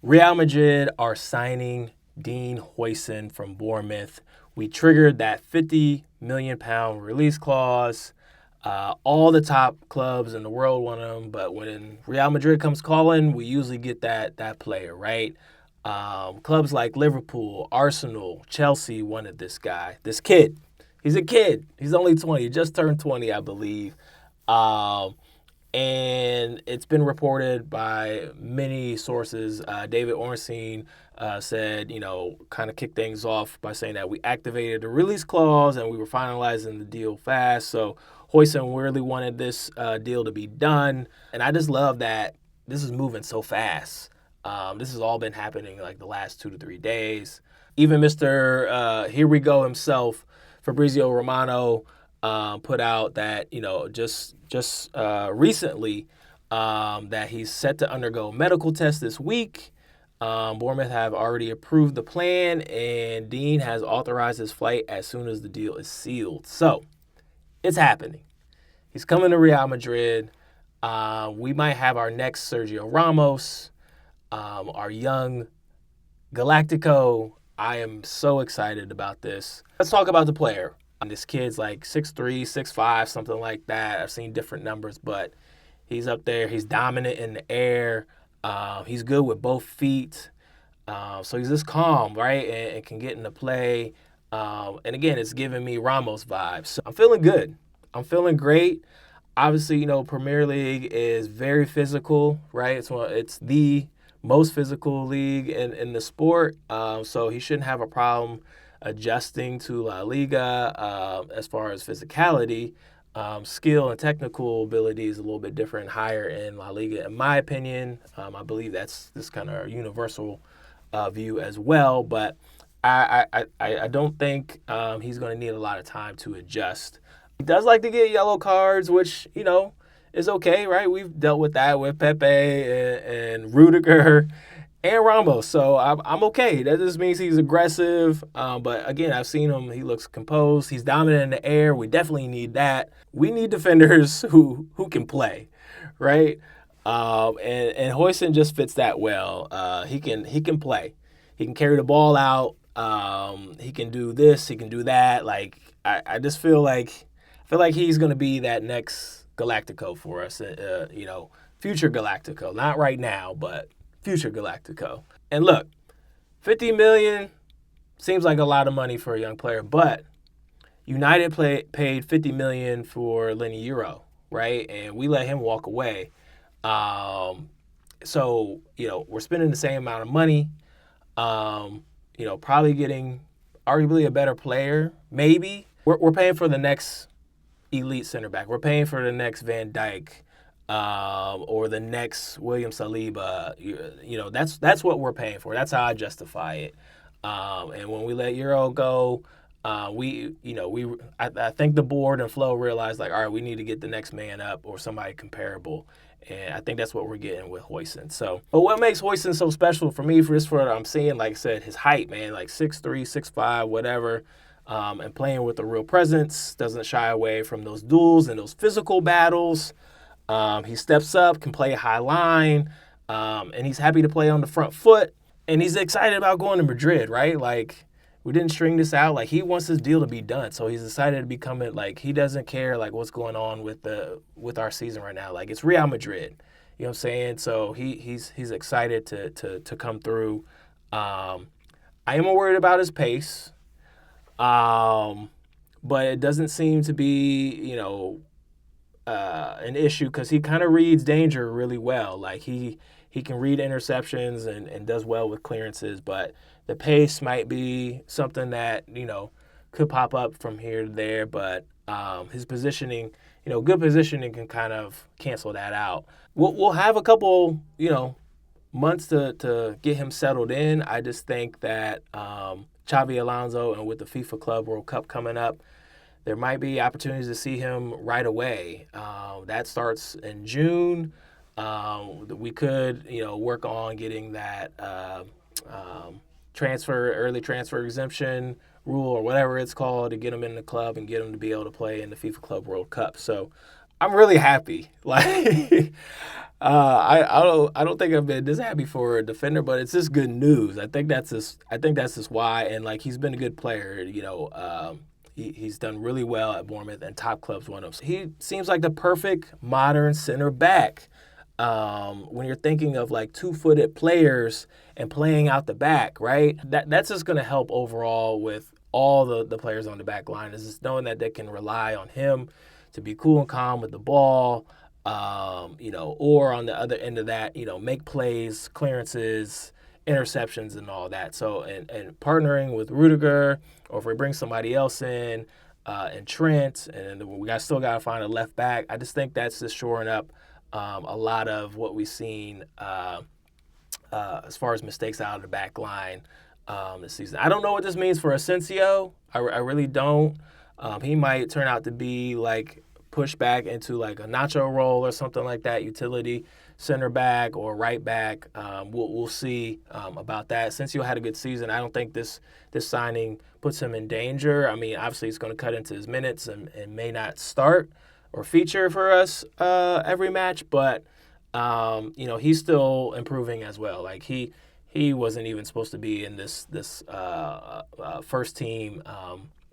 Real Madrid are signing Dean Huijsen from Bournemouth. We triggered that £50 million release clause. All the top clubs in the world want him, but when Real Madrid comes calling, we usually get that player, right? Clubs like Liverpool, Arsenal, Chelsea wanted this guy, this kid. He's a kid. He's only 20. He just turned 20, I believe. Um, and it's been reported by many sources. David Ornstein said, kind of kicked things off by saying that we activated the release clause and we were finalizing the deal fast. So Huijsen really wanted this deal to be done. And I just love that this is moving so fast. This has all been happening like the last 2 to 3 days. Even Mr. Here We Go himself, Fabrizio Romano, put out that just recently that he's set to undergo medical tests this week. Bournemouth have already approved the plan, and Dean has authorized his flight as soon as the deal is sealed. So it's happening. He's coming to Real Madrid. We might have our next Sergio Ramos, our young Galactico. I am so excited about this. Let's talk about the player. This kid's like 6'3", 6'5", something like that. I've seen different numbers, but he's up there. He's dominant in the air. He's good with both feet. So he's just calm, right, and can get into play. And again, it's giving me Ramos vibes. So I'm feeling good. I'm feeling great. Obviously, Premier League is very physical, right? It's the most physical league in the sport. So he shouldn't have a problem adjusting to La Liga as far as physicality. Skill and technical ability is a little bit different, higher in La Liga, in my opinion. I believe that's this kind of universal view as well. But I don't think he's going to need a lot of time to adjust. He does like to get yellow cards, which, is okay, right? We've dealt with that with Pepe and Rudiger and Ramos, so I'm okay. That just means he's aggressive. But again, I've seen him. He looks composed. He's dominant in the air. We definitely need that. We need defenders who can play, right? And Huijsen just fits that well. He can play. He can carry the ball out. He can do this. He can do that. Like I just feel like he's going to be that next Galactico for us. Future Galactico. Not right now, but future Galactico. And look, $50 million seems like a lot of money for a young player, but United paid $50 million for Lenny Euro, right? And we let him walk away. So we're spending the same amount of money. Probably getting arguably a better player. Maybe we're paying for the next elite center back. We're paying for the next Van Dijk. Or the next William Saliba, that's what we're paying for. That's how I justify it. And when we let Euro go, I think the board and Flo realized like, all right, we need to get the next man up or somebody comparable. And I think that's what we're getting with Huijsen. So, but what makes Huijsen so special for me, for what I'm seeing, like I said, his height, man, like 6'3", 6'5", whatever. And playing with a real presence, doesn't shy away from those duels and those physical battles. He steps up, can play a high line, and he's happy to play on the front foot. And he's excited about going to Madrid, right? Like, we didn't string this out. Like, he wants this deal to be done. So he's excited to become it. Like, he doesn't care, like, what's going on with our season right now. Like, it's Real Madrid. You know what I'm saying? So he's excited to come through. I am worried about his pace. But it doesn't seem to be, an issue because he kind of reads danger really well. Like he can read interceptions and does well with clearances, but the pace might be something that could pop up from here to there. But his positioning, good positioning can kind of cancel that out. We'll have a couple months to get him settled in. I just think that Xabi Alonso, and with the FIFA Club World Cup coming up, there might be opportunities to see him right away. That starts in June. We could, work on getting that early transfer exemption rule or whatever it's called to get him in the club and get him to be able to play in the FIFA Club World Cup. So I'm really happy. Like, I don't think I've been this happy for a defender, but it's just good news. I think that's just why. And like, he's been a good player. He's done really well at Bournemouth, and top clubs want him. So he seems like the perfect modern center back. When you're thinking of like 2-footed players and playing out the back, right? That's just going to help overall with all the players on the back line. Is just knowing that they can rely on him to be cool and calm with the ball, or on the other end of that, make plays, clearances, interceptions, and all that. So, and partnering with Rudiger, or if we bring somebody else in, and Trent, and still got to find a left back. I just think that's just shoring up a lot of what we've seen as far as mistakes out of the back line this season. I don't know what this means for Asensio. I really don't. He might turn out to be like pushed back into like a Nacho role or something like that, utility center back or right back. We'll see about that. Asensio had a good season. I don't think this signing puts him in danger. I mean, obviously he's going to cut into his minutes and may not start or feature for us every match, but he's still improving as well. Like he wasn't even supposed to be in this first team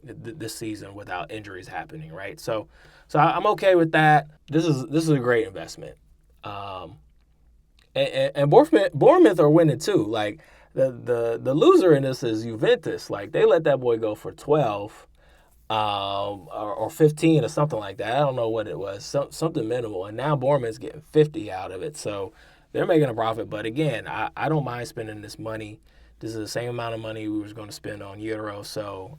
this season without injuries happening, right? So I'm okay with that. This is a great investment. And Bournemouth are winning too. Like the loser in this is Juventus. Like they let that boy go for 12. Or 15 or something like that. I don't know what it was, something minimal. And now Bournemouth's getting 50 out of it. So they're making a profit. But again, I don't mind spending this money. This is the same amount of money we was going to spend on Euro. So,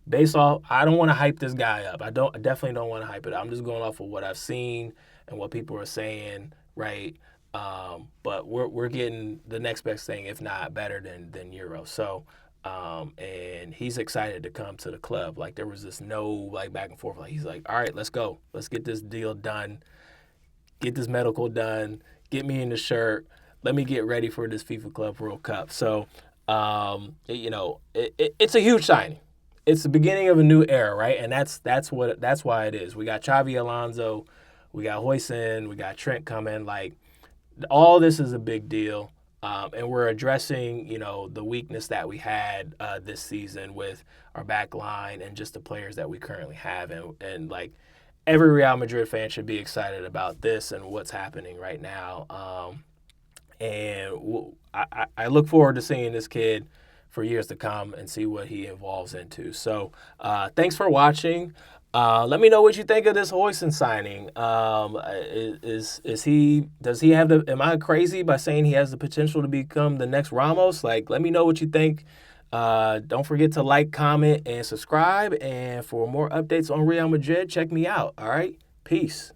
based off, I don't want to hype this guy up. I definitely don't want to hype it up. I'm just going off of what I've seen and what people are saying, right? But we're getting the next best thing, if not better than Euro. So, and he's excited to come to the club. Like there was this no like back and forth. Like he's like, all right, let's go. Let's get this deal done. Get this medical done. Get me in the shirt. Let me get ready for this FIFA Club World Cup. So, it's a huge signing. It's the beginning of a new era, right? And that's why it is. We got Xavi Alonso, we got Huijsen, we got Trent coming. Like all this is a big deal. And we're addressing, the weakness that we had this season with our back line and just the players that we currently have. And like every Real Madrid fan should be excited about this and what's happening right now. I look forward to seeing this kid for years to come and see what he evolves into. So thanks for watching. Let me know what you think of this Huijsen signing. Does he have am I crazy by saying he has the potential to become the next Ramos? Like, let me know what you think. Don't forget to like, comment, and subscribe. And for more updates on Real Madrid, check me out. All right. Peace.